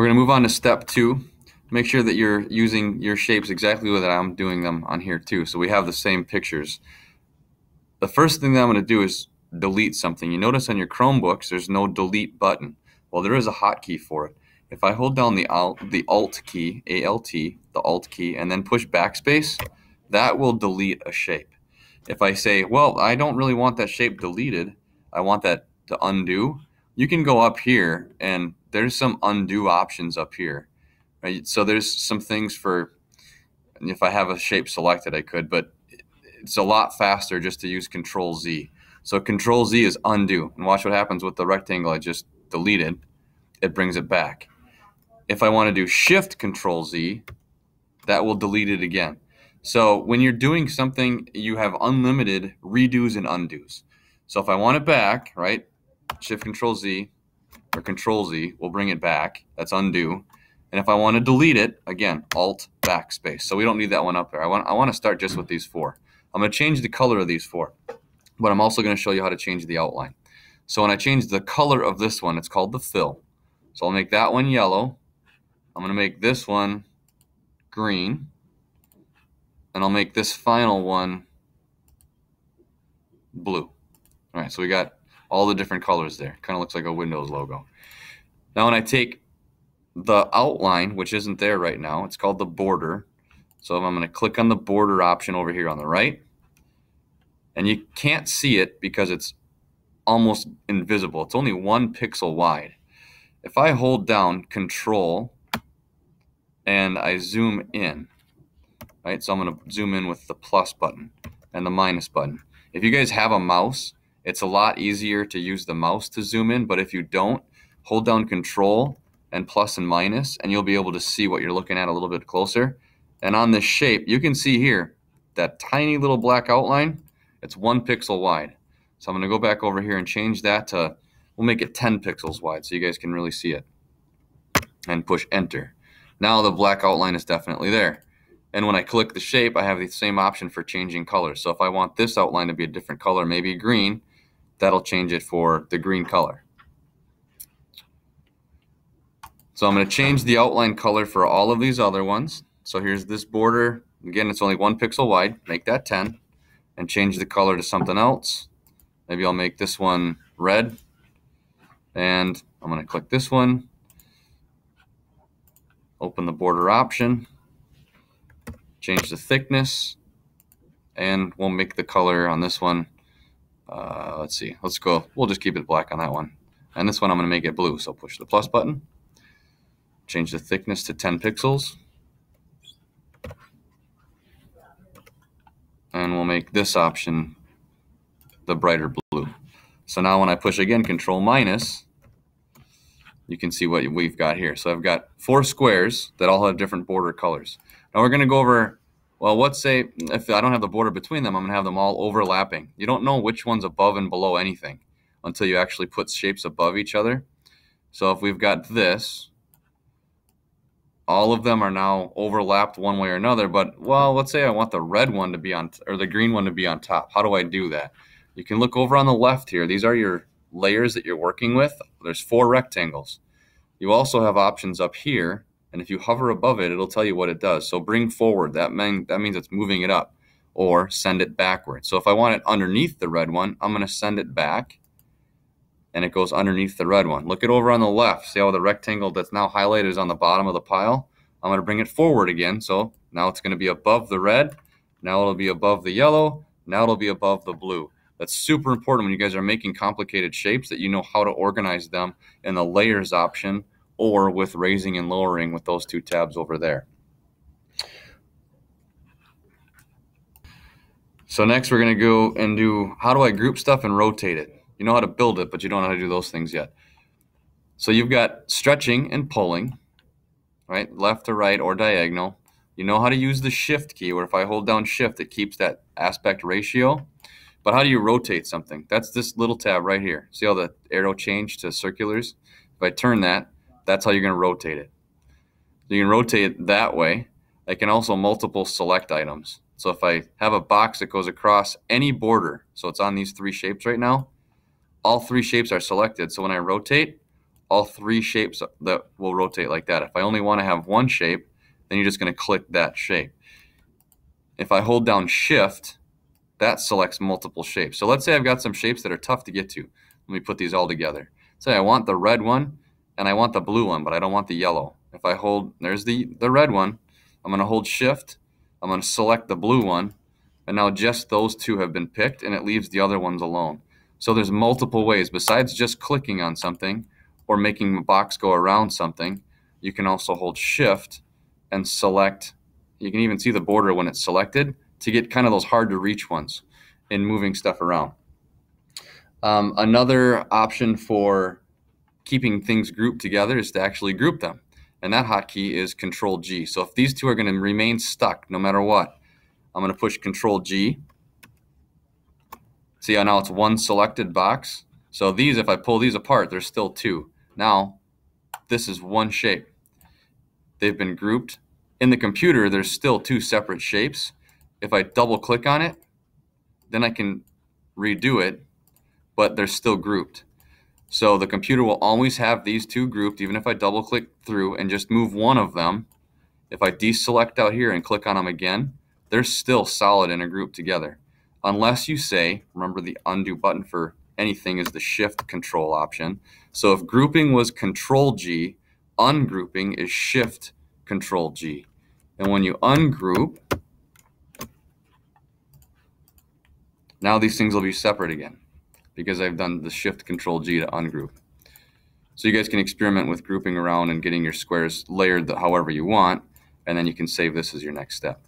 We're going to move on to step 2. Make sure that you're using your shapes exactly the way that I'm doing them on here too, so we have the same pictures. The first thing that I'm going to do is delete something. You notice on your Chromebooks there's no delete button. Well, there is a hotkey for it. If I hold down the Alt key, A-L-T, the Alt key, and then push backspace, that will delete a shape. If I say, well, I don't really want that shape deleted, I want that to undo, you can go up here and there's some undo options up here. Right? So there's some things for, if I have a shape selected, I could, but it's a lot faster just to use Control Z. So Control Z is undo, and watch what happens with the rectangle I just deleted. It brings it back. If I want to do Shift Control Z, that will delete it again. So when you're doing something, you have unlimited redos and undos. So if I want it back, right, Shift Control Z or Control Z will bring it back. That's undo. And if I want to delete it, again, Alt backspace. So we don't need that one up there. I want to start just with these 4. I'm going to change the color of these 4, but I'm also going to show you how to change the outline. So when I change the color of this one, it's called the fill. So I'll make that one yellow. I'm going to make this one green. And I'll make this final one blue. All right, so we got all the different colors there. Kind of looks like a Windows logo. Now when I take the outline, which isn't there right now, it's called the border. So I'm going to click on the border option over here on the right. And you can't see it because it's almost invisible. It's only 1 pixel wide. If I hold down Control and I zoom in, right? So I'm going to zoom in with the plus button and the minus button. If you guys have a mouse, it's a lot easier to use the mouse to zoom in, but if you don't, hold down Control and plus and minus, and you'll be able to see what you're looking at a little bit closer. And on this shape, you can see here, that tiny little black outline, it's 1 pixel wide. So I'm going to go back over here and change that to, we'll make it 10 pixels wide so you guys can really see it. And push Enter. Now the black outline is definitely there. And when I click the shape, I have the same option for changing colors. So if I want this outline to be a different color, maybe green, that'll change it for the green color. So I'm going to change the outline color for all of these other ones. So here's this border. Again, it's only 1 pixel wide. Make that 10. And change the color to something else. Maybe I'll make this one red. And I'm going to click this one. Open the border option. Change the thickness. And we'll make the color on this one. Let's see. Let's go. We'll just keep it black on that one. And this one I'm going to make it blue. So push the plus button. Change the thickness to 10 pixels. And we'll make this option the brighter blue. So now when I push again, Control minus, you can see what we've got here. So I've got 4 squares that all have different border colors. Now we're going to go over, well, let's say if I don't have the border between them, I'm going to have them all overlapping. You don't know which one's above and below anything until you actually put shapes above each other. So if we've got this, all of them are now overlapped one way or another, but, well, let's say I want the red one to be on, or the green one to be on top. How do I do that? You can look over on the left here. These are your layers that you're working with. There's 4 rectangles. You also have options up here, and if you hover above it, it'll tell you what it does. So bring forward, that means it's moving it up, or send it backward. So if I want it underneath the red one, I'm going to send it back, and it goes underneath the red one. Look it over on the left. See how the rectangle that's now highlighted is on the bottom of the pile? I'm going to bring it forward again. So now it's going to be above the red. Now it'll be above the yellow. Now it'll be above the blue. That's super important when you guys are making complicated shapes, that you know how to organize them in the layers option or with raising and lowering with those 2 tabs over there. So next we're going to go and do, how do I group stuff and rotate it? You know how to build it, but you don't know how to do those things yet. So you've got stretching and pulling, right? Left to right or diagonal. You know how to use the shift key, where if I hold down shift, it keeps that aspect ratio. But how do you rotate something? That's this little tab right here. See how the arrow changed to circulars? If I turn that, that's how you're going to rotate it. So you can rotate it that way. I can also multiple select items. So if I have a box that goes across any border, so it's on these 3 shapes right now, all 3 shapes are selected. So when I rotate, all 3 shapes that will rotate like that. If I only want to have one shape, then you're just going to click that shape. If I hold down Shift, that selects multiple shapes. So let's say I've got some shapes that are tough to get to. Let me put these all together. Say I want the red one and I want the blue one, but I don't want the yellow. If I hold, there's the red one, I'm going to hold Shift, I'm going to select the blue one, and now just those 2 have been picked, and it leaves the other ones alone. So there's multiple ways. Besides just clicking on something or making a box go around something, you can also hold Shift and select. You can even see the border when it's selected to get kind of those hard to reach ones in moving stuff around. Another option for keeping things grouped together is to actually group them. And that hotkey is Control G. So if these 2 are going to remain stuck no matter what, I'm going to push Control G. See how now it's one selected box? So these, if I pull these apart, there's still 2. Now, this is one shape. They've been grouped. In the computer, there's still 2 separate shapes. If I double click on it, then I can redo it, but they're still grouped. So the computer will always have these 2 grouped, even if I double click through and just move one of them. If I deselect out here and click on them again, they're still solid in a group together. Unless you say, remember the undo button for anything is the Shift Control option. So if grouping was Control G, ungrouping is Shift Control G. And when you ungroup, now these things will be separate again because I've done the Shift Control G to ungroup. So you guys can experiment with grouping around and getting your squares layered however you want, and then you can save this as your next step.